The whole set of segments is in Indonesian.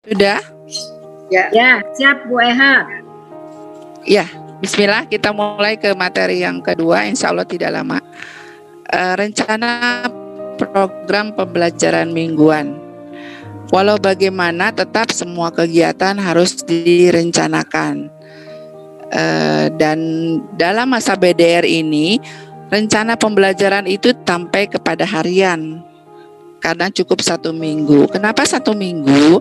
Sudah? Ya, siap Bu Eha. Ya, bismillah, kita mulai ke materi yang kedua, insya Allah tidak lama. Rencana program pembelajaran mingguan. Walau bagaimana, tetap semua kegiatan harus direncanakan. Dan dalam masa BDR ini, rencana pembelajaran itu sampai kepada harian. Karena cukup 1 minggu. Kenapa 1 minggu?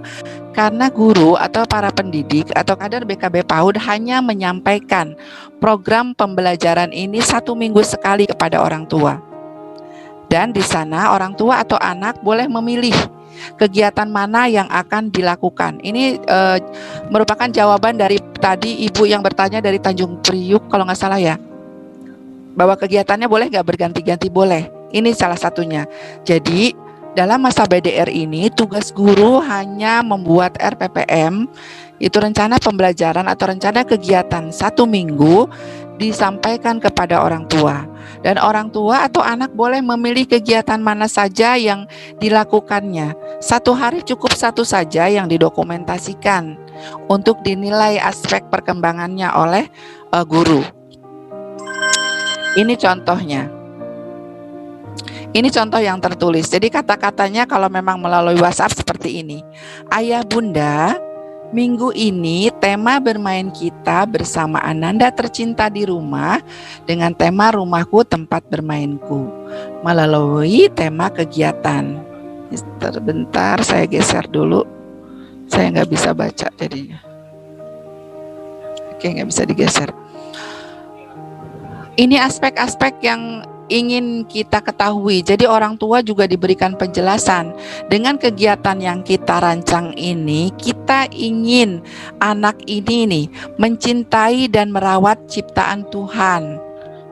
Karena guru atau para pendidik atau kader BKB PAUD hanya menyampaikan program pembelajaran ini 1 minggu sekali kepada orang tua. Dan di sana orang tua atau anak boleh memilih kegiatan mana yang akan dilakukan. Ini merupakan jawaban dari tadi ibu yang bertanya dari Tanjung Priuk kalau nggak salah ya. Bahwa kegiatannya boleh nggak berganti-ganti? Boleh. Ini salah satunya. Jadi dalam masa BDR ini, tugas guru hanya membuat RPPM, itu rencana pembelajaran atau rencana kegiatan 1 minggu, disampaikan kepada orang tua. Dan orang tua atau anak boleh memilih kegiatan mana saja yang dilakukannya. 1 hari cukup 1 saja yang didokumentasikan untuk dinilai aspek perkembangannya oleh guru. Ini contohnya. Ini contoh yang tertulis. Jadi kata-katanya kalau memang melalui WhatsApp seperti ini. Ayah bunda, minggu ini tema bermain kita bersama Ananda tercinta di rumah dengan tema rumahku tempat bermainku. Melalui tema kegiatan. Sebentar saya geser dulu. Saya nggak bisa baca jadinya. Oke, nggak bisa digeser. Ini aspek-aspek yang ingin kita ketahui. Jadi orang tua juga diberikan penjelasan. Dengan kegiatan yang kita rancang ini, kita ingin anak ini nih mencintai dan merawat ciptaan Tuhan.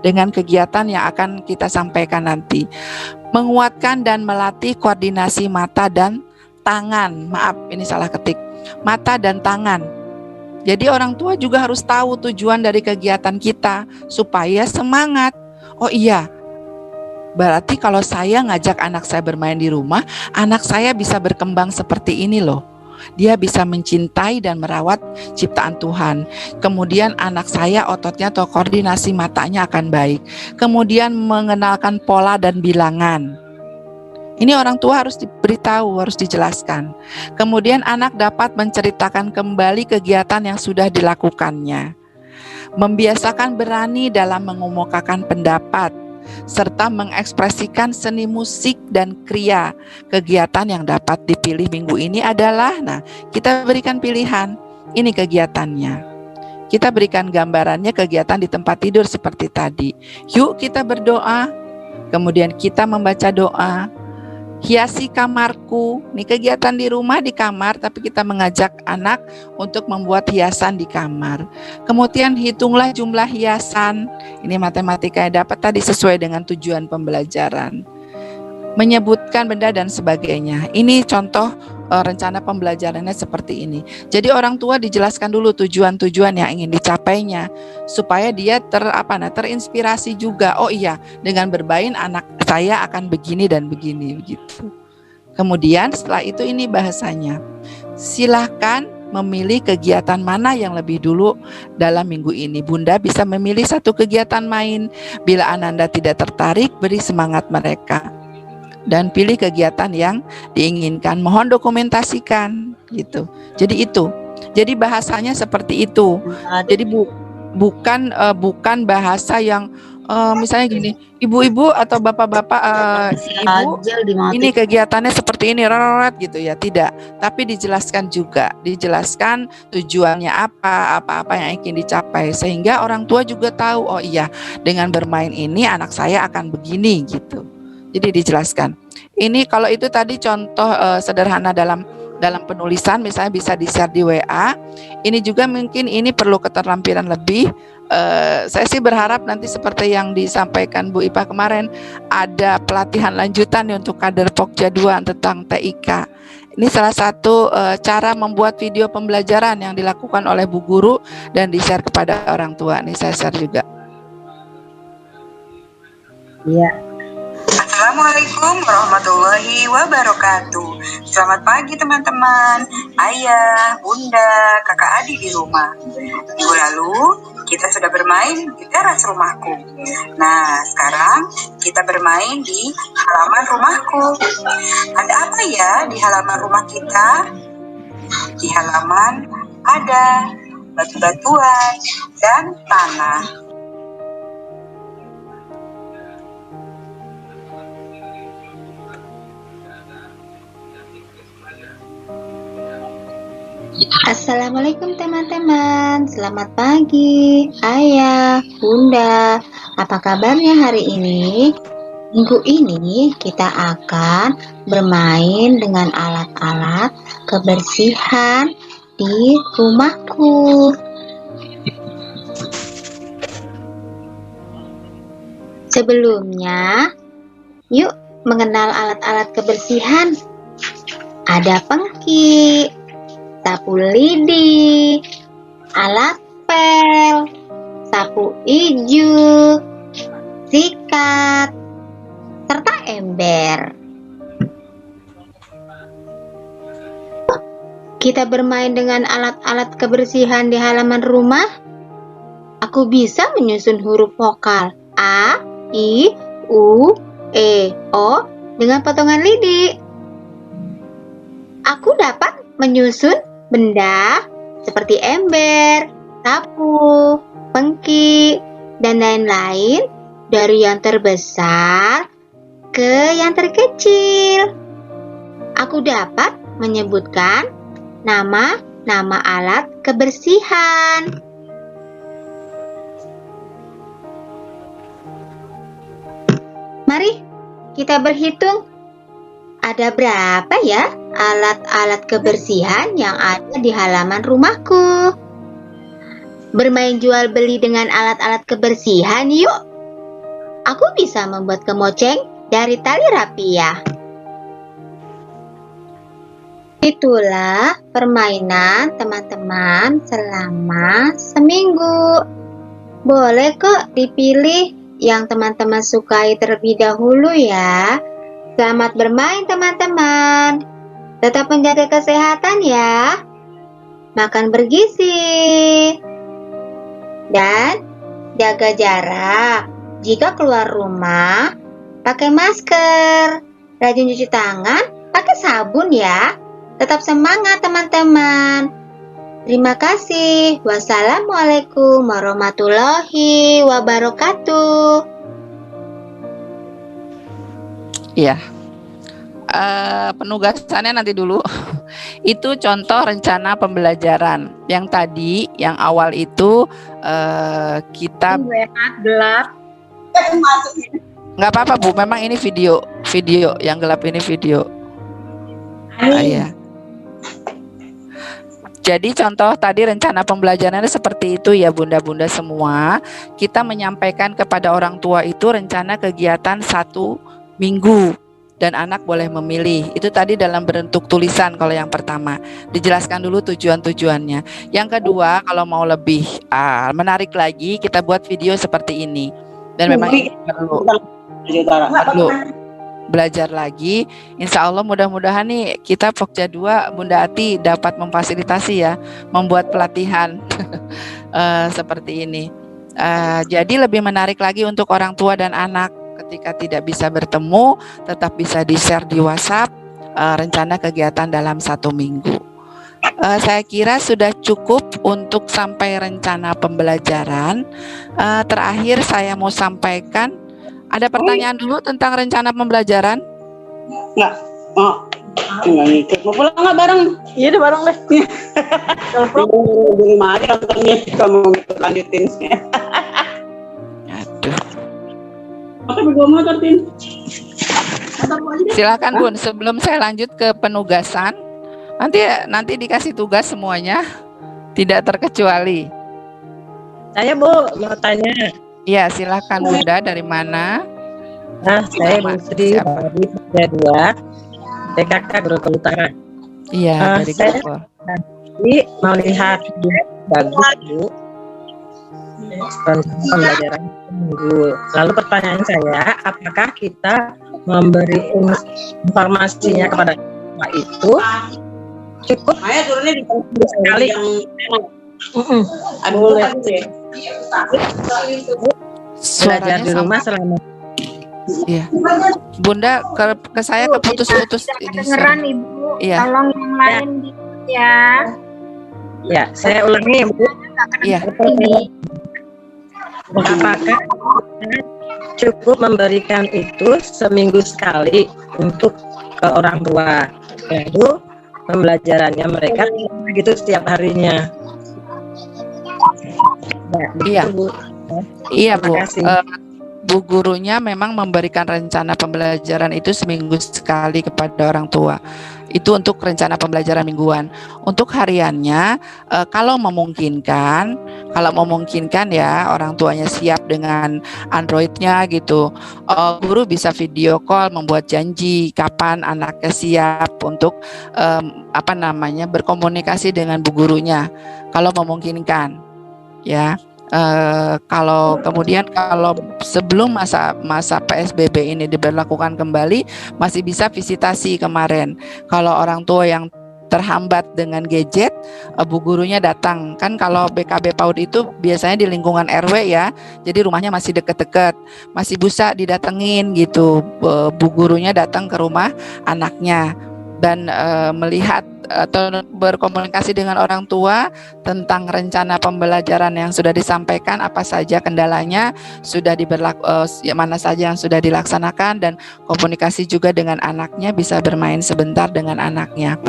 Dengan kegiatan yang akan kita sampaikan nanti. Menguatkan dan melatih koordinasi mata dan tangan. Maaf, ini salah ketik. Mata dan tangan. Jadi orang tua juga harus tahu tujuan dari kegiatan kita supaya semangat. Oh iya, berarti kalau saya ngajak anak saya bermain di rumah, anak saya bisa berkembang seperti ini loh. Dia bisa mencintai dan merawat ciptaan Tuhan. Kemudian anak saya ototnya atau koordinasi matanya akan baik. Kemudian mengenalkan pola dan bilangan. Ini orang tua harus diberitahu, harus dijelaskan. Kemudian anak dapat menceritakan kembali kegiatan yang sudah dilakukannya. Membiasakan berani dalam mengemukakan pendapat, serta mengekspresikan seni musik dan kriya. Kegiatan yang dapat dipilih minggu ini adalah, kita berikan pilihan, ini kegiatannya. Kita berikan gambarannya kegiatan di tempat tidur seperti tadi. Yuk kita berdoa, kemudian kita membaca doa. Hiasi kamarku, ini kegiatan di rumah di kamar, tapi kita mengajak anak untuk membuat hiasan di kamar. Kemudian hitunglah jumlah hiasan, ini matematika yang dapat tadi sesuai dengan tujuan pembelajaran. Menyebutkan benda dan sebagainya. Ini contoh rencana pembelajarannya seperti ini. Jadi orang tua dijelaskan dulu tujuan-tujuan yang ingin dicapainya supaya dia terinspirasi juga. Oh iya, dengan bermain anak saya akan begini dan begini begitu. Kemudian setelah itu ini bahasanya. Silahkan memilih kegiatan mana yang lebih dulu dalam minggu ini. Bunda bisa memilih satu kegiatan main. Bila Ananda tidak tertarik, beri semangat mereka. Dan pilih kegiatan yang diinginkan. Mohon dokumentasikan gitu. Jadi itu. Jadi bahasanya seperti itu. Jadi bukan bahasa yang misalnya gini, ibu-ibu atau bapak-bapak, ibu ini kegiatannya seperti ini, gitu ya, tidak. Tapi dijelaskan juga, dijelaskan tujuannya apa yang ingin dicapai, sehingga orang tua juga tahu, oh iya, dengan bermain ini anak saya akan begini gitu. Jadi dijelaskan. Ini kalau itu tadi contoh sederhana dalam penulisan, misalnya bisa di-share di WA. Ini juga mungkin ini perlu keterampilan lebih. Saya sih berharap nanti seperti yang disampaikan Bu Ipa kemarin, ada pelatihan lanjutan untuk kader Pokja 2 tentang TIK. Ini salah satu cara membuat video pembelajaran yang dilakukan oleh Bu Guru dan di-share kepada orang tua. Ini saya share juga. Iya. Assalamualaikum warahmatullahi wabarakatuh. Selamat pagi teman-teman, ayah, bunda, kakak adik di rumah. Minggu lalu kita sudah bermain di teras rumahku. Nah, sekarang kita bermain di halaman rumahku. Ada apa ya di halaman rumah kita? Di halaman ada batu-batuan dan tanah. Assalamualaikum teman-teman, selamat pagi ayah, bunda, apa kabarnya hari ini? Minggu ini kita akan bermain dengan alat-alat kebersihan di rumahku. Sebelumnya, yuk mengenal alat-alat kebersihan. Ada pengki, sapu lidi, alat pel, sapu ijuk, sikat, serta ember. Kita bermain dengan alat-alat kebersihan di halaman rumah. Aku bisa menyusun huruf vokal A, I, U, E, O dengan potongan lidi. Aku dapat menyusun benda seperti ember, sapu, pengki, dan lain-lain dari yang terbesar ke yang terkecil. Aku dapat menyebutkan nama-nama alat kebersihan. Mari kita berhitung. Ada berapa ya alat-alat kebersihan yang ada di halaman rumahku? Bermain jual beli dengan alat-alat kebersihan yuk. Aku bisa membuat kemoceng dari tali rapia. Itulah permainan teman-teman selama seminggu. Boleh kok dipilih yang teman-teman sukai terlebih dahulu ya. Selamat bermain teman-teman. Tetap menjaga kesehatan ya. Makan bergizi. Dan jaga jarak. Jika keluar rumah, pakai masker. Rajin cuci tangan, pakai sabun ya. Tetap semangat teman-teman. Terima kasih. Wassalamualaikum warahmatullahi wabarakatuh. Iya. Penugasannya nanti dulu. Itu contoh rencana pembelajaran. Yang tadi, yang awal itu kita gelap. nggak apa-apa Bu. Memang ini video yang gelap ini video. Iya. Jadi contoh tadi rencana pembelajarannya seperti itu ya bunda-bunda semua. Kita menyampaikan kepada orang tua itu rencana kegiatan 1 minggu dan anak boleh memilih. Itu tadi dalam bentuk tulisan kalau yang pertama. Dijelaskan dulu tujuan-tujuannya. Yang kedua, kalau mau lebih menarik lagi, kita buat video seperti ini. Dan memang ini perlu belajar lagi. Insya Allah mudah-mudahan nih kita Pokja 2 Bunda Ati dapat memfasilitasi ya, membuat pelatihan seperti ini. Jadi lebih menarik lagi untuk orang tua dan anak. Ketika tidak bisa bertemu, tetap bisa di-share di WhatsApp rencana kegiatan dalam 1 minggu. Saya kira sudah cukup untuk sampai rencana pembelajaran. Terakhir saya mau sampaikan, ada pertanyaan dulu tentang rencana pembelajaran? Enggak. Enggak ngikut. Mau pulang nggak bareng? Iya deh bareng deh. Kalau di rumah aja nontonnya, kamu ngikut lanjutin. Aduh. Oke, berdua motor, Tin. Silakan Bun, sebelum saya lanjut ke penugasan, nanti dikasih tugas semuanya, tidak terkecuali. Saya Bu mau tanya. Ya, silakan Bunda, dari mana? Nah, saya Bu Sri dari Pokja 2 PKK Grogol Utara. Iya, dari saya Grogol. Jadi mau lihat bagus Bu. rencana pembelajaran minggu. Lalu pertanyaan saya, apakah kita memberi informasinya kepada siswa itu cukup Maya turunnya di sekali? yang Boleh belajar Suaranya di rumah sama. selama Iya. Bunda ke saya keputus-putus ini. Kedengeran Ibu. Iya. Tolong yang lain gitu ya. ya, saya ulangi ya, Bu. Iya. Apakah kita cukup memberikan itu seminggu sekali untuk ke orang tua, lalu pembelajarannya mereka gitu setiap harinya? Ya, Iya. begitu, Bu. Iya, Bu. Terima kasih. Bu gurunya memang memberikan rencana pembelajaran itu seminggu sekali kepada orang tua. Itu untuk rencana pembelajaran mingguan. Untuk hariannya, kalau memungkinkan ya orang tuanya siap dengan Android-nya gitu, guru bisa video call, membuat janji kapan anaknya siap untuk berkomunikasi dengan bu gurunya. Kalau memungkinkan, ya. Kalau sebelum masa PSBB ini diberlakukan kembali, masih bisa visitasi kemarin. Kalau orang tua yang terhambat dengan gadget, bu gurunya datang. Kan kalau BKB PAUD itu biasanya di lingkungan RW ya, jadi rumahnya masih deket-deket, masih bisa didatengin gitu. Bu gurunya datang ke rumah anaknya dan melihat atau berkomunikasi dengan orang tua tentang rencana pembelajaran yang sudah disampaikan, apa saja kendalanya, mana saja yang sudah dilaksanakan, dan komunikasi juga dengan anaknya, bisa bermain sebentar dengan anaknya.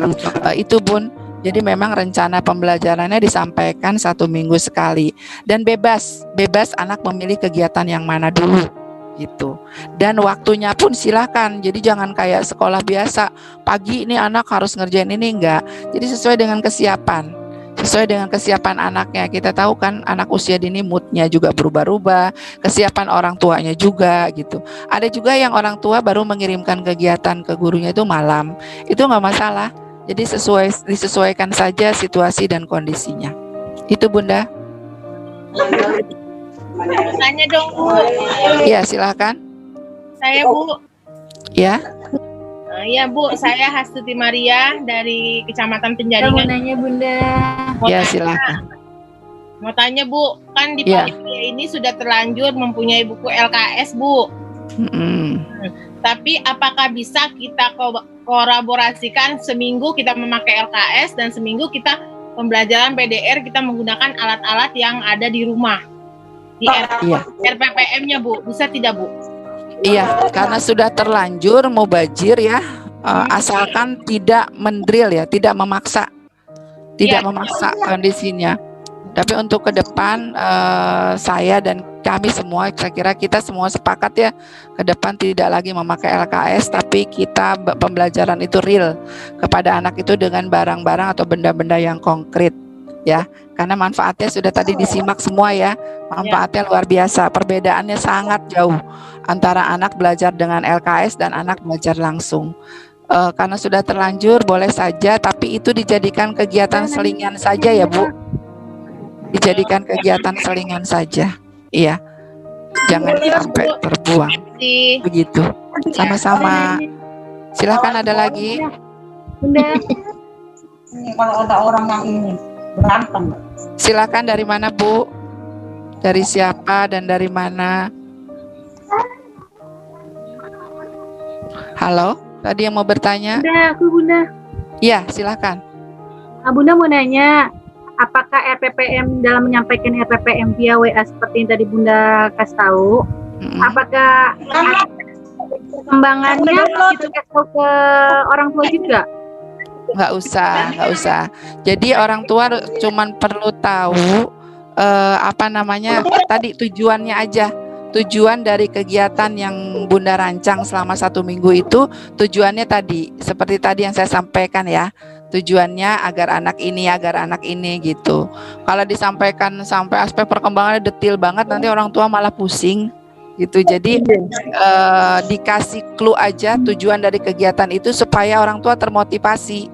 Itu Bun. Jadi memang rencana pembelajarannya disampaikan 1 minggu sekali dan bebas anak memilih kegiatan yang mana dulu gitu. Dan waktunya pun silakan. Jadi jangan kayak sekolah biasa, pagi ini anak harus ngerjain ini, enggak. Jadi sesuai dengan kesiapan anaknya. Kita tahu kan anak usia dini moodnya juga berubah-ubah, kesiapan orang tuanya juga gitu. Ada juga yang orang tua baru mengirimkan kegiatan ke gurunya itu malam, itu nggak masalah. Jadi disesuaikan saja situasi dan kondisinya. Itu Bunda. Tanya dong Bu. Iya silakan. Saya Bu. Ya. Iya Bu, saya Hastuti Maria dari Kecamatan Penjaringan. Nanya Bunda. Ya silakan. Mau tanya Bu, kan di Ya. Panitia ini sudah terlanjur mempunyai buku LKS Bu. Tapi apakah bisa kita kolaborasikan seminggu kita memakai LKS dan seminggu kita pembelajaran PDR kita menggunakan alat-alat yang ada di rumah? Di Iya. RPPM-nya Bu, bisa tidak Bu? Iya, karena sudah terlanjur mubazir ya, asalkan tidak mendrill ya, tidak memaksa kondisinya. Tapi untuk ke depan saya dan kami semua, saya kira kita semua sepakat ya, ke depan tidak lagi memakai LKS, tapi kita pembelajaran itu real kepada anak itu dengan barang-barang atau benda-benda yang konkret ya, karena manfaatnya sudah tadi disimak semua ya, manfaatnya luar biasa. Perbedaannya sangat jauh antara anak belajar dengan LKS dan anak belajar langsung. Karena sudah terlanjur boleh saja, tapi itu dijadikan kegiatan selingan saja ya Bu, dijadikan kegiatan selingan saja, iya, jangan sampai terbuang. Begitu. Sama-sama. Silakan ada lagi. Bunda. Ini kalau ada orang yang ini berantem. Silakan, dari mana Bu? Dari siapa dan dari mana? Halo, tadi yang mau bertanya? Bunda. Iya, silakan. Bunda mau nanya, apakah RPPM dalam menyampaikan RPPM via WA seperti yang tadi Bunda kasih tahu, apakah perkembangannya kita kasih tahu ke orang tua juga? Nggak usah. Jadi orang tua cuman perlu tahu tadi tujuannya aja. Tujuan dari kegiatan yang Bunda rancang selama 1 minggu itu, tujuannya tadi seperti tadi yang saya sampaikan ya. Tujuannya agar anak ini gitu. Kalau disampaikan sampai aspek perkembangannya detail banget, nanti orang tua malah pusing gitu. Jadi dikasih clue aja tujuan dari kegiatan itu supaya orang tua termotivasi.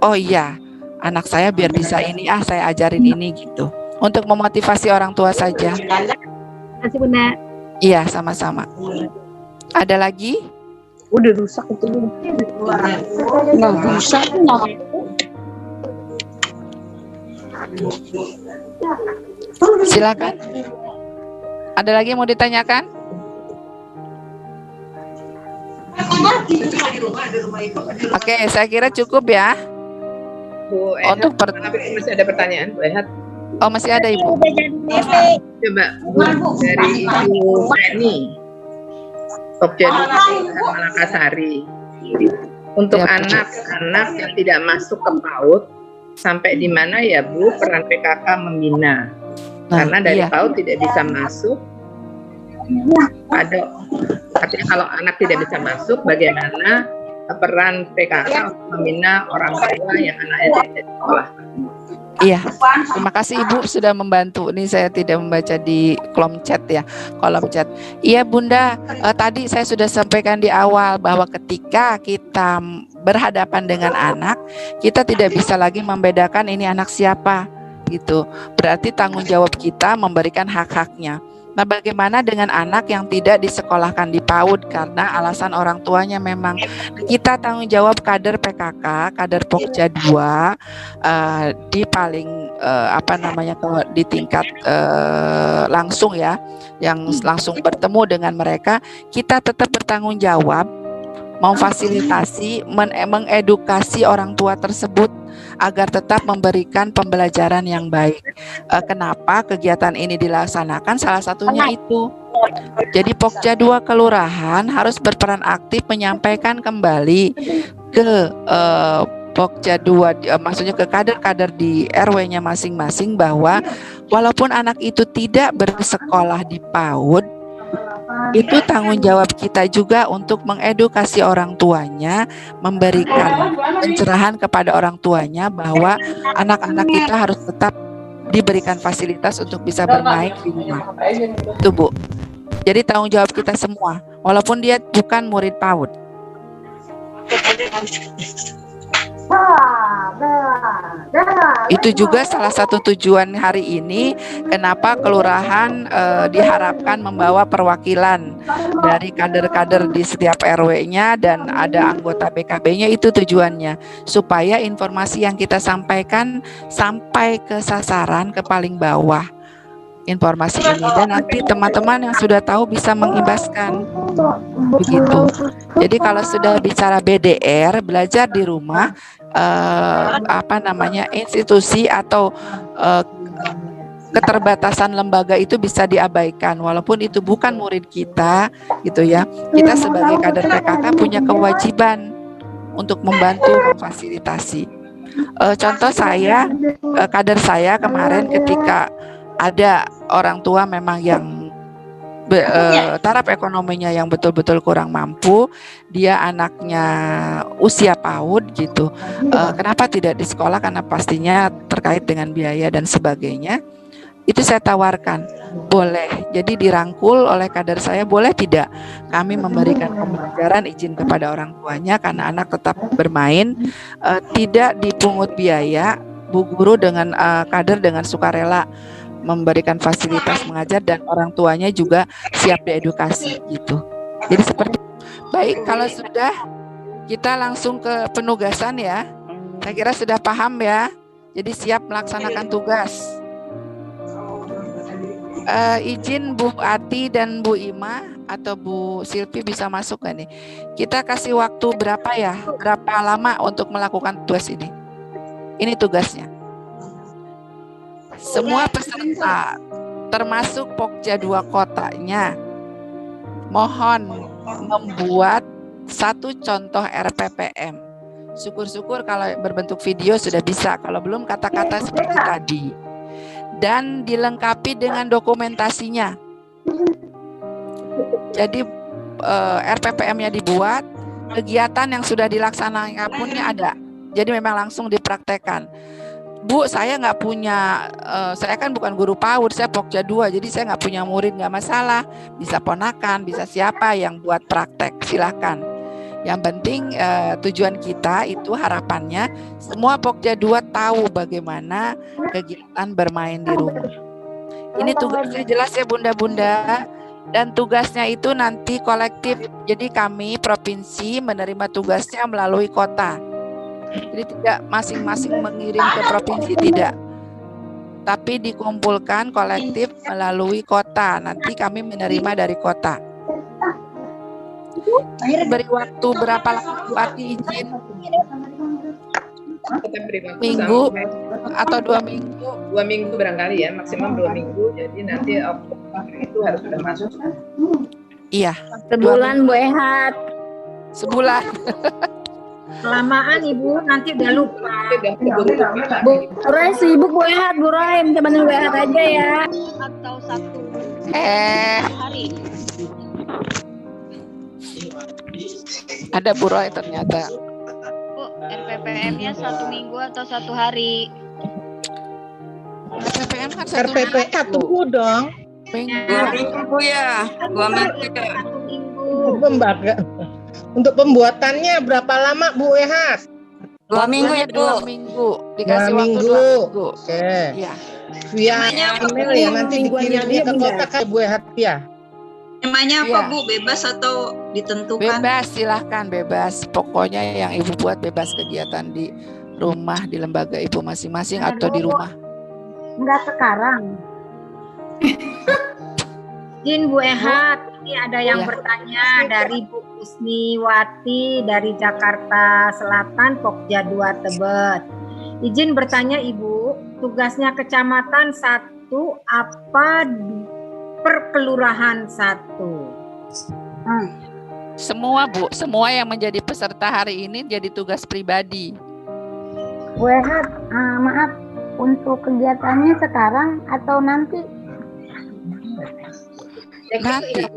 Oh iya, anak saya biar bisa ini, saya ajarin ini gitu. untuk memotivasi orang tua saja. Terima kasih Bunda. Iya, sama-sama. Ada lagi? Udah rusak itu dulu. Nah, rusak. Silakan. Ada lagi yang mau ditanyakan? Oke, saya kira cukup ya. Bu Untuk masih ada pertanyaan, Bu Ehat? Oh, masih ada Ibu. Coba Bu, dari Ibu Feni, Pokja Malakasari. Untuk Ya, Bu. anak-anak yang tidak masuk ke PAUD, sampai di mana ya Bu peran PKK membina? Karena dari iya. PAUD tidak bisa masuk. Artinya kalau anak tidak bisa masuk, bagaimana peran PKK untuk membina orang tua yang anaknya tidak di sekolah? Iya, terima kasih Ibu sudah membantu. Ini saya tidak membaca di kolom chat ya, kolom chat. Iya Bunda, tadi saya sudah sampaikan di awal bahwa ketika kita berhadapan dengan anak, kita tidak bisa lagi membedakan ini anak siapa gitu. Berarti tanggung jawab kita memberikan hak-haknya. Nah, bagaimana dengan anak yang tidak disekolahkan di PAUD karena alasan orang tuanya memang? Kita tanggung jawab kader PKK, kader Pokja 2 di paling di tingkat langsung ya, yang langsung bertemu dengan mereka, kita tetap bertanggung jawab memfasilitasi, mengedukasi orang tua tersebut agar tetap memberikan pembelajaran yang baik. Kenapa kegiatan ini dilaksanakan? Salah satunya itu. Jadi Pokja 2 Kelurahan harus berperan aktif menyampaikan kembali ke Pokja 2, maksudnya ke kader-kader di RW-nya masing-masing bahwa walaupun anak itu tidak bersekolah di PAUD, itu tanggung jawab kita juga untuk mengedukasi orang tuanya, memberikan pencerahan kepada orang tuanya bahwa anak-anak kita harus tetap diberikan fasilitas untuk bisa bermain di rumah. Itu Bu. Jadi tanggung jawab kita semua, walaupun dia bukan murid PAUD. Itu juga salah satu tujuan hari ini kenapa kelurahan diharapkan membawa perwakilan dari kader-kader di setiap RW-nya dan ada anggota BKB-nya. Itu tujuannya supaya informasi yang kita sampaikan sampai ke sasaran, ke paling bawah informasi ini, dan nanti teman-teman yang sudah tahu bisa mengimbaskan begitu. Jadi kalau sudah bicara BDR, belajar di rumah, institusi atau keterbatasan lembaga itu bisa diabaikan walaupun itu bukan murid kita gitu ya. Kita sebagai kader PKK punya kewajiban untuk membantu memfasilitasi. Contoh saya, kader saya kemarin ketika ada orang tua memang yang taraf ekonominya yang betul-betul kurang mampu, dia anaknya usia PAUD gitu, kenapa tidak di sekolah, karena pastinya terkait dengan biaya dan sebagainya. Itu saya tawarkan, boleh, jadi dirangkul oleh kader saya, boleh tidak kami memberikan pembelajaran, izin kepada orang tuanya karena anak tetap bermain, tidak dipungut biaya, Bu Guru dengan kader dengan sukarela memberikan fasilitas mengajar dan orang tuanya juga siap diedukasi gitu. Jadi seperti baik, kalau sudah kita langsung ke penugasan ya. Saya kira sudah paham ya. Jadi siap melaksanakan tugas. Izin Bu Ati dan Bu Ima atau Bu Silvi bisa masuk kan nih? Kita kasih waktu berapa ya? Berapa lama untuk melakukan tugas ini? Ini tugasnya. Semua peserta termasuk Pokja 2 kotanya mohon membuat satu contoh RPPM. Syukur-syukur kalau berbentuk video sudah bisa, kalau belum kata-kata seperti tadi. Dan dilengkapi dengan dokumentasinya. Jadi RPPM-nya dibuat, kegiatan yang sudah dilaksanakan punnya ada. Jadi memang langsung dipraktekkan. Bu, saya nggak punya, saya kan bukan guru PAUD, saya Pokja 2, jadi saya nggak punya murid, nggak masalah, bisa ponakan, bisa siapa yang buat praktek, silahkan. Yang penting tujuan kita itu harapannya semua Pokja 2 tahu bagaimana kegiatan bermain di rumah. Ini tugasnya jelas ya bunda-bunda, dan tugasnya itu nanti kolektif. Jadi kami provinsi menerima tugasnya melalui kota. Jadi tidak masing-masing mengirim ke provinsi, tidak. Tapi dikumpulkan kolektif melalui kota. Nanti kami menerima dari kota. Beri waktu berapa lama Bupati izin? Kita beri waktu Minggu sampai atau 2 minggu? 2 minggu barangkali ya, maksimum 2 minggu. Jadi nanti Oktober itu harus sudah masuk. Iya. Sebulan Bu Ehat. Sebulan. Kelamaan Ibu, nanti udah lupa. Bu Rai sibuk Bu Ehat, Bu Rai minta bantuan Bu Ehat aja ya. Atau 1 Eh, hari. ada Bu Roy ternyata. Bu, RPPM-nya 1 minggu atau 1 hari. RPPM kan 1 RPP minggu. dong. Minggu. 2 minggu Bu ya, 2 minggu ya. Untuk pembuatannya berapa lama Bu Ehat? 2 minggu ya Bu. 2 minggu. Dikasih 2 waktu minggu. 2 minggu. Oke. Iya. Via Namanya apa, email Bu? ya, nanti dikirimnya ke kota kan Bu Ehat ya. Temanya Iya. apa Bu? Bebas atau ditentukan? Bebas, silahkan bebas. Pokoknya yang ibu buat bebas kegiatan di rumah, di lembaga ibu masing-masing atau di rumah. Enggak sekarang. Izin Bu Ehat, ini ada yang Iya. bertanya dari Bu Kusniwati dari Jakarta Selatan, Pokja 2 Tebet. Izin bertanya Ibu, tugasnya kecamatan 1 apa per kelurahan 1? Semua Bu, semua yang menjadi peserta hari ini jadi tugas pribadi. Bu Ehat, maaf, untuk kegiatannya sekarang atau nanti? Nanti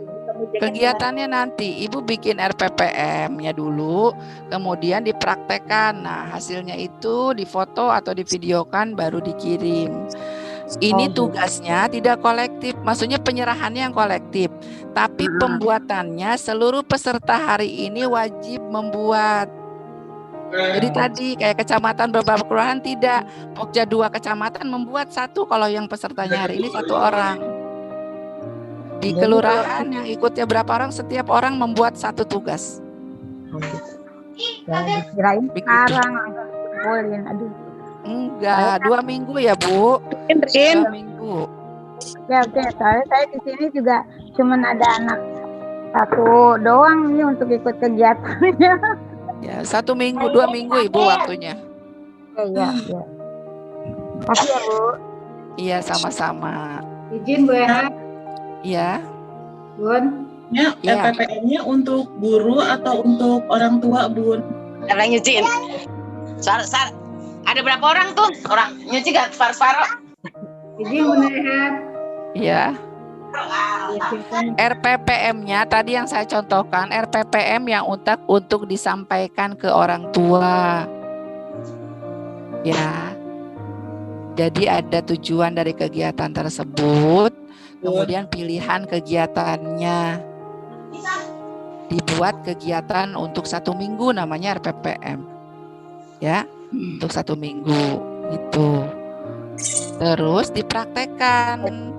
kegiatannya nanti ibu bikin RPPM-nya dulu, kemudian dipraktekkan. Nah, hasilnya itu difoto atau divideokan baru dikirim. Ini tugasnya tidak kolektif, maksudnya penyerahannya yang kolektif, tapi pembuatannya seluruh peserta hari ini wajib membuat. Jadi tadi kayak kecamatan beberapa kelurahan tidak, Pokja 2 kecamatan membuat 1 kalau yang pesertanya hari ini 1 orang. Di kelurahan yang ikutnya berapa orang, setiap orang membuat 1 tugas. Kirain Begitu. sekarang langsung kumpulin. Aduh. Enggak, 2 minggu ya Bu. 2 minggu. Oke. Soalnya saya di sini juga cuman ada anak 1 doang nih untuk ikut kegiatannya. Ya, 1 minggu, 2 minggu Ibu waktunya. Iya. Makasih ya Bu. Iya, sama-sama. Izin Bu Ehat, Iya. Bun. Iya. RPPM-nya untuk guru atau untuk orang tua, Bun? Orang nyuciin. Ada berapa orang tuh? Orang nyuci gak separuh-separuh? Izin Bu Ehat. Iya. RPPM-nya tadi yang saya contohkan, RPPM yang untuk disampaikan ke orang tua. Ya. Jadi ada tujuan dari kegiatan tersebut, kemudian pilihan kegiatannya. Dibuat kegiatan untuk 1 minggu namanya RPPM. Ya, untuk 1 minggu gitu. Terus dipraktekkan.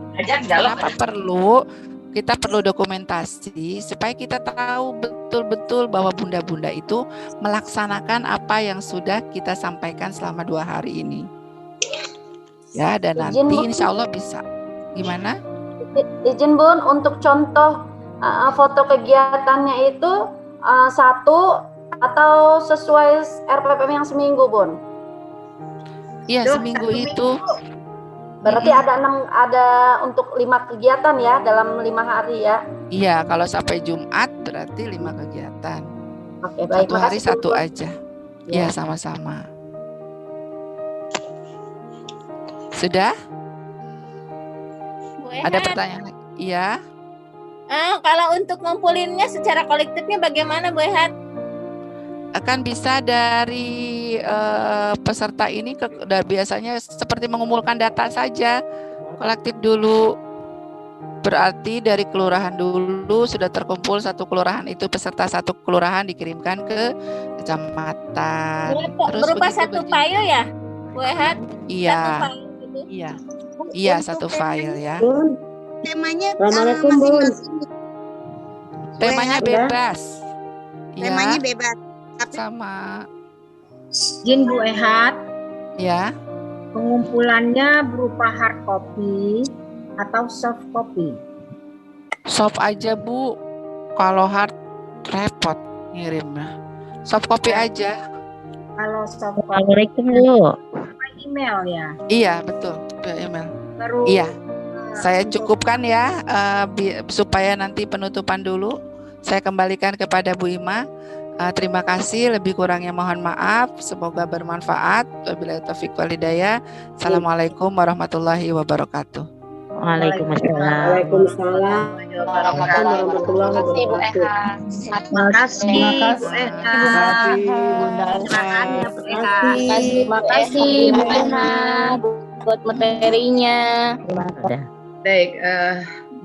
Kenapa kita perlu dokumentasi supaya kita tahu betul-betul bahwa bunda-bunda itu melaksanakan apa yang sudah kita sampaikan selama 2 hari ini. Ya, dan nanti insya Allah bisa. Gimana? Izin Bun, untuk contoh foto kegiatannya itu 1 atau sesuai RPPM yang seminggu Bun? Iya, seminggu itu. Berarti ada untuk 5 kegiatan ya dalam 5 hari ya? Iya, kalau sampai Jumat berarti 5 kegiatan. Oke, baik. 1 hari Makasih, 1 Bu. aja. Ya, sama-sama. Sudah? Bu Ada Ehat, pertanyaan lagi? Iya. kalau untuk ngumpulinnya secara kolektifnya bagaimana Bu Ehat? Akan bisa dari peserta ini biasanya seperti mengumpulkan data saja, kolektif dulu. Berarti dari kelurahan dulu sudah terkumpul satu kelurahan, itu peserta satu kelurahan dikirimkan ke kecamatan. Terus Berupa begitu satu file ya, Bu Ehat? Iya, Satu file gitu. iya, iya satu file ya. Bun, Temanya Assalamualaikum, Bun. masing-masing. Temanya Udah. bebas. Temanya Ya, bebas. sama. Izin Bu Ehat, Ya, pengumpulannya berupa hard copy atau soft copy. soft aja Bu. Kalau hard repot ngirimnya. Soft copy aja. Kalau soft copy Assalamualaikum Bu. email ya. Iya betul, via email. Baru Iya, saya untuk- cukupkan ya supaya nanti penutupan dulu. Saya kembalikan kepada Bu Ima. Terima kasih, lebih kurangnya mohon maaf. Semoga bermanfaat. Wabillahi taufiq wal hidayah. Assalamualaikum warahmatullahi wabarakatuh. Waalaikumsalam. Waalaikumsalam warahmatullahi wabarakatuh. Terima kasih Bu Ehat. Terima kasih Bu Ehat buat materinya. Baik,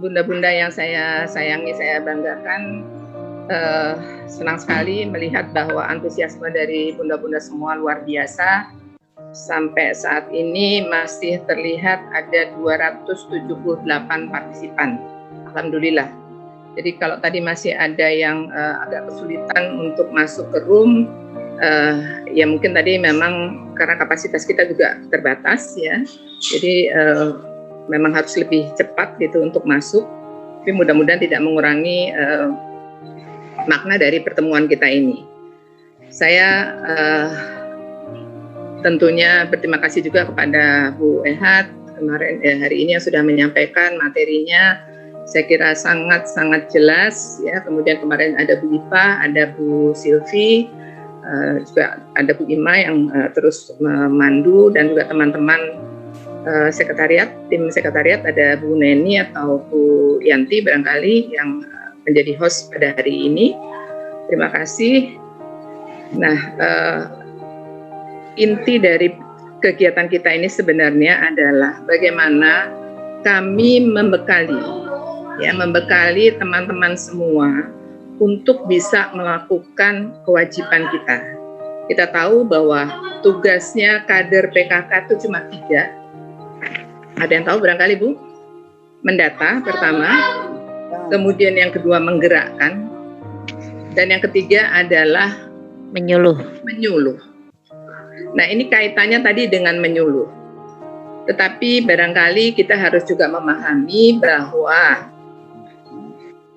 bunda-bunda yang saya sayangi, saya banggakan, senang sekali melihat bahwa antusiasme dari bunda-bunda semua luar biasa. Sampai saat ini masih terlihat ada 278 partisipan. Alhamdulillah. Jadi kalau tadi masih ada yang agak kesulitan untuk masuk ke room, ya mungkin tadi memang karena kapasitas kita juga terbatas ya. Jadi memang harus lebih cepat gitu untuk masuk. Tapi mudah-mudahan tidak mengurangi makna dari pertemuan kita ini. Saya tentunya berterima kasih juga kepada Bu Ehat kemarin hari ini yang sudah menyampaikan materinya. Saya kira sangat jelas ya. Kemudian kemarin ada Bu Ipa, ada Bu Silvi, juga ada Bu Ima yang terus memandu, dan juga teman-teman sekretariat, tim sekretariat, ada Bu Neni atau Bu Yanti barangkali yang menjadi host pada hari ini. Terima kasih. Nah, inti dari kegiatan kita ini sebenarnya adalah bagaimana kami membekali teman-teman semua untuk bisa melakukan kewajiban kita. Kita tahu bahwa tugasnya kader PKK itu cuma 3. Ada yang tahu barangkali Bu? Mendata pertama, kemudian yang kedua menggerakkan, dan yang ketiga adalah Menyuluh. Nah, ini kaitannya tadi dengan menyuluh. Tetapi barangkali kita harus juga memahami bahwa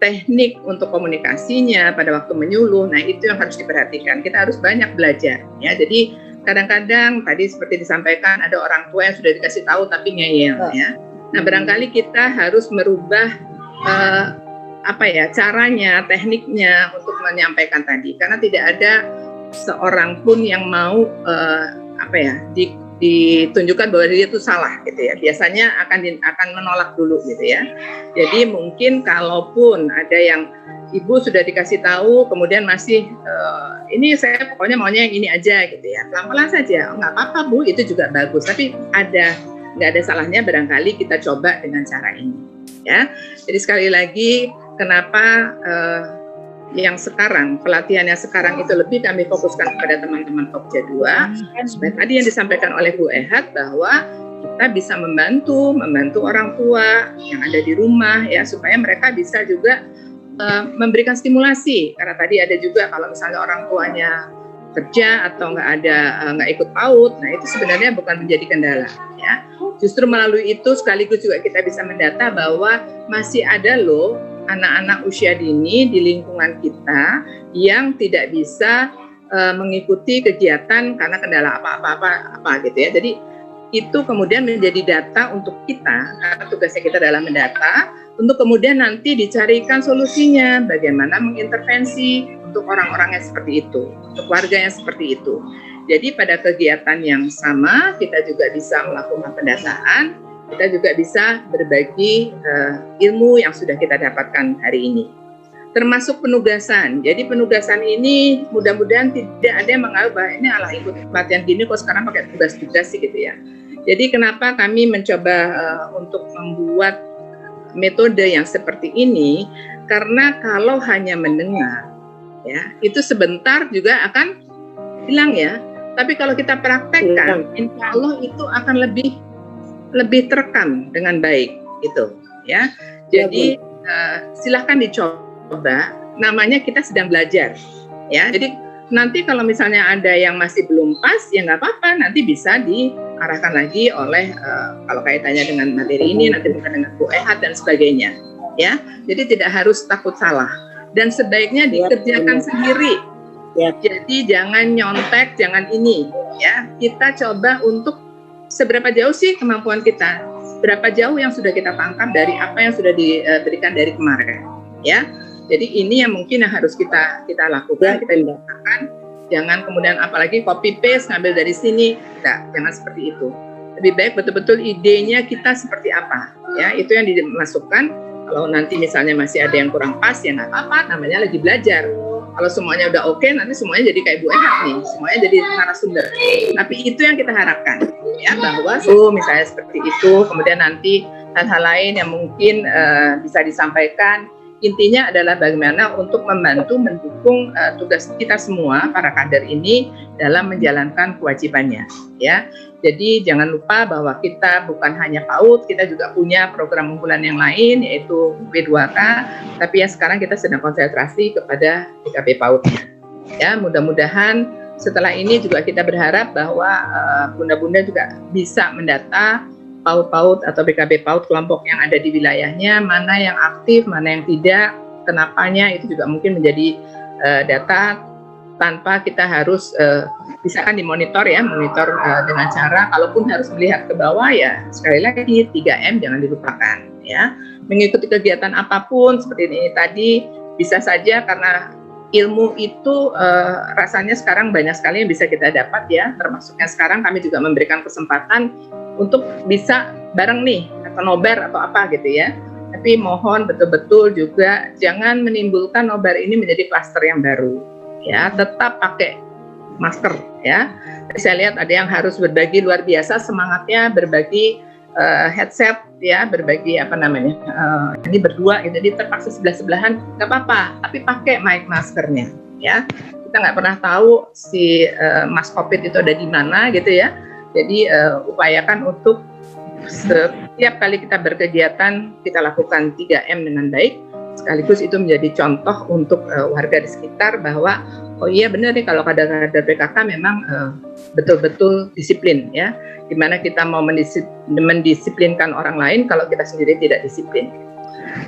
teknik untuk komunikasinya pada waktu menyuluh, nah itu yang harus diperhatikan. Kita harus banyak belajar ya. Jadi kadang-kadang tadi seperti disampaikan ada orang tua yang sudah dikasih tahu tapi ngeyel ya. Nah, barangkali kita harus merubah caranya, tekniknya untuk menyampaikan tadi, karena tidak ada seorang pun yang mau ditunjukkan bahwa dia itu salah gitu ya. Biasanya akan menolak dulu gitu ya. Jadi mungkin kalaupun ada yang ibu sudah dikasih tahu kemudian masih ini saya pokoknya maunya yang ini aja gitu ya, pelan-pelan saja, nggak apa-apa Bu, itu juga bagus, tapi nggak ada salahnya barangkali kita coba dengan cara ini ya. Jadi sekali lagi kenapa yang sekarang, pelatihan yang sekarang itu lebih kami fokuskan kepada teman-teman Pokja 2, supaya tadi yang disampaikan oleh Bu Ehat bahwa kita bisa membantu orang tua yang ada di rumah ya, supaya mereka bisa juga memberikan stimulasi, karena tadi ada juga kalau misalnya orang tuanya kerja atau nggak ikut PAUD, nah itu sebenarnya bukan menjadi kendala ya. Justru melalui itu sekaligus juga kita bisa mendata bahwa masih ada loh anak-anak usia dini di lingkungan kita yang tidak bisa mengikuti kegiatan karena kendala apa gitu ya. Jadi itu kemudian menjadi data untuk kita, karena tugasnya kita adalah mendata, untuk kemudian nanti dicarikan solusinya, bagaimana mengintervensi untuk orang-orang yang seperti itu, untuk warga yang seperti itu. Jadi pada kegiatan yang sama kita juga bisa melakukan pendataan, kita juga bisa berbagi ilmu yang sudah kita dapatkan hari ini. Termasuk penugasan. Jadi penugasan ini mudah-mudahan tidak ada yang menganggap bahwa ini alah ikut pelatihan gini kok sekarang pakai tugas-tugas sih gitu ya. Jadi kenapa kami mencoba untuk membuat metode yang seperti ini, karena kalau hanya mendengar, ya itu sebentar juga akan hilang ya. Tapi kalau kita praktekkan, insya Allah itu akan lebih terekam dengan baik, gitu ya. Jadi silahkan dicoba. Namanya kita sedang belajar, ya. Jadi nanti kalau misalnya ada yang masih belum pas, ya nggak apa-apa. Nanti bisa diarahkan lagi oleh kalau kaitannya dengan materi ini, nanti bukan dengan Bu Ehat dan sebagainya, ya. Jadi tidak harus takut salah. Dan sebaiknya dikerjakan sendiri. Jadi jangan nyontek, jangan ini, ya. Kita coba untuk seberapa jauh sih kemampuan kita, berapa jauh yang sudah kita tangkap dari apa yang sudah diberikan dari kemarin, ya. Jadi ini yang mungkin yang harus kita lakukan, kita lakukan. Jangan kemudian apalagi copy paste ngambil dari sini, jangan seperti itu. Lebih baik betul-betul idenya kita seperti apa, ya. Itu yang dimasukkan. Kalau nanti misalnya masih ada yang kurang pas, ya nggak apa-apa, namanya lagi belajar. Kalau semuanya udah oke, nanti semuanya jadi kayak Bu Ehat nih, semuanya jadi narasumber. Tapi itu yang kita harapkan, ya, bahwa misalnya seperti itu, kemudian nanti hal-hal lain yang mungkin bisa disampaikan. Intinya adalah bagaimana untuk membantu mendukung tugas kita semua para kader ini dalam menjalankan kewajibannya, ya. Jadi jangan lupa bahwa kita bukan hanya PAUD, kita juga punya program unggulan yang lain yaitu P2K, tapi yang sekarang kita sedang konsentrasi kepada PKP PAUD-nya. Ya, mudah-mudahan setelah ini juga kita berharap bahwa bunda-bunda juga bisa mendata PAUD-PAUD atau BKB PAUD kelompok yang ada di wilayahnya, mana yang aktif, mana yang tidak, kenapanya itu juga mungkin menjadi data tanpa kita harus bisa kan dimonitor ya, monitor dengan cara kalaupun harus melihat ke bawah ya sekali lagi 3M jangan dilupakan ya. Mengikuti kegiatan apapun seperti ini tadi bisa saja karena ilmu itu rasanya sekarang banyak sekali yang bisa kita dapat ya, termasuknya sekarang kami juga memberikan kesempatan untuk bisa bareng nih atau nobar atau apa gitu ya. Tapi mohon betul-betul juga jangan menimbulkan nobar ini menjadi klaster yang baru ya, tetap pakai masker ya. Saya lihat ada yang harus berbagi luar biasa semangatnya, berbagi headset ya, berbagi apa namanya ini berdua gitu, jadi terpaksa sebelah-sebelahan nggak apa-apa, tapi pakai mic maskernya ya. Kita nggak pernah tahu si mas COVID itu ada di mana gitu ya. Jadi upayakan untuk setiap kali kita berkegiatan kita lakukan 3M dengan baik, sekaligus itu menjadi contoh untuk warga di sekitar bahwa oh iya benar nih kalau kader-kader PKK memang betul-betul disiplin ya, dimana kita mau mendisiplinkan orang lain kalau kita sendiri tidak disiplin.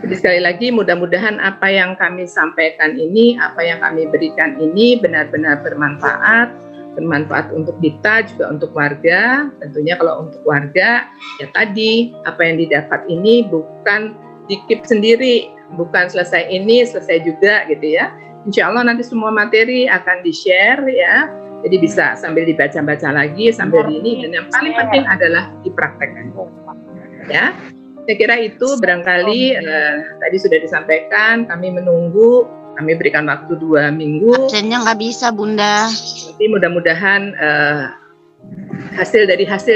Jadi sekali lagi mudah-mudahan apa yang kami sampaikan ini, apa yang kami berikan ini benar-benar bermanfaat untuk kita juga untuk warga. Tentunya kalau untuk warga ya tadi apa yang didapat ini bukan dikip sendiri, bukan selesai ini selesai juga gitu ya. Insya Allah nanti semua materi akan di-share ya, jadi bisa sambil dibaca-baca lagi sambil ini, dan yang paling penting adalah dipraktekkan ya. Saya kira itu barangkali tadi sudah disampaikan, kami menunggu, kami berikan waktu 2 minggu. Absennya nggak bisa Bunda. Jadi mudah-mudahan hasil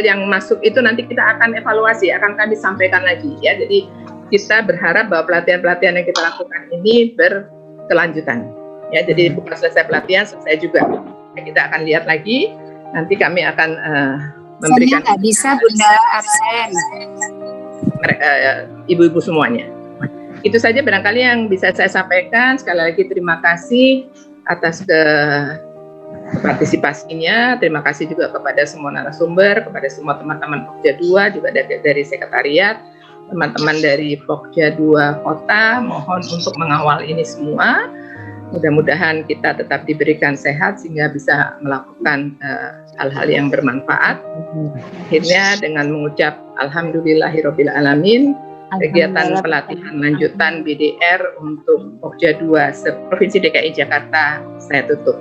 yang masuk itu nanti kita akan evaluasi, akan kami sampaikan lagi ya. Jadi kita berharap bahwa pelatihan-pelatihan yang kita lakukan ini berkelanjutan ya. Jadi bukan selesai pelatihan, selesai juga. Kita akan lihat lagi, nanti kami akan memberikan. Saya nggak bisa Bunda absen. Ibu-ibu semuanya. Itu saja barangkali yang bisa saya sampaikan. Sekali lagi terima kasih atas partisipasinya. Terima kasih juga kepada semua narasumber, kepada semua teman-teman Pokja 2, juga dari sekretariat, teman-teman dari Pokja 2 Kota. Mohon untuk mengawal ini semua. Mudah-mudahan kita tetap diberikan sehat sehingga bisa melakukan hal-hal yang bermanfaat. Akhirnya dengan mengucap Alhamdulillahirabbil alamin, kegiatan pelatihan lanjutan BDR untuk Pokja 2 Provinsi DKI Jakarta saya tutup.